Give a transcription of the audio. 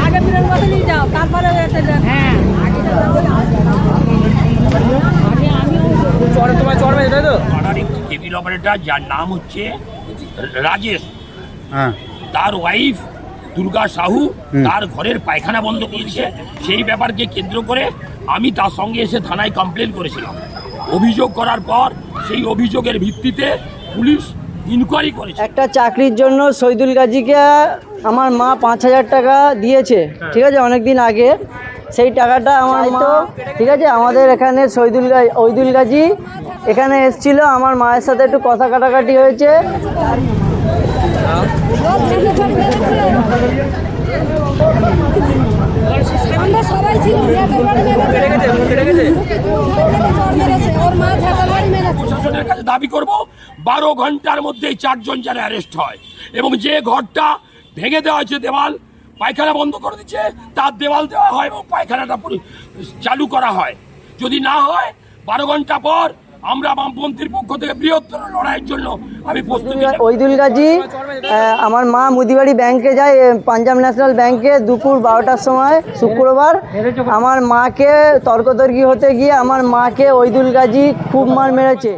আগে বিরল কথা নিয়ে যাও, তারপরে হ্যাঁ তোমার চড়বে তাই তো? পাড়ার একটি টেবিল অপারেটর যার নাম হচ্ছে রাজেশ, হ্যাঁ তার ওয়াইফ দুর্গা সাহু তার ঘরের পায়খানা বন্ধ করেছে। সেই ব্যাপারকে কেন্দ্র করে আমি তার সঙ্গে এসে থানায় কমপ্লেন করেছিলাম। অভিযোগ করার পর সেই অভিযোগের ভিত্তিতে পুলিশ ইনকোয়ারি করেছে। একটা চাকরির জন্য শহীদুল গাজীকে আমার মা 5,000 টাকা দিয়েছে, ঠিক আছে, অনেক দিন আগে। সেই টাকাটা আমার মা, ঠিক আছে, আমাদের এখানে শহীদুল গাজী এখানে এসেছিল, আমার মায়ের সাথে একটু কথা কাটাকাটি হয়েছে। আমরা সবাই ছিল, প্রশাসনের কাছে দাবি করব 12 ঘন্টার মধ্যে 4 জন যেন অ্যারেস্ট হয় এবং যে ঘরটা ভেঙে দেওয়া হয়েছে, দেওয়াল পায়খানা বন্ধ করে দিচ্ছে, তার দেওয়াল দেওয়া হয় এবং পায়খানাটা চালু করা হয়। যদি না হয় 12 ঘন্টা পর আমরা বামপন্থীর পক্ষ থেকে বৃহত্তর লড়াইয়ের জন্য আমি প্রস্তুতি। শহীদুল গাজী আমার মা মুদিবাড়ি ব্যাংকে যায়, পাঞ্জাব ন্যাশনাল ব্যাংকে, দুপুর 12টার সময় শুক্রবার। আমার মাকে তর্কতর্কি হতে গিয়ে আমার মাকে শহীদুল গাজী খুব মার মেরেছে।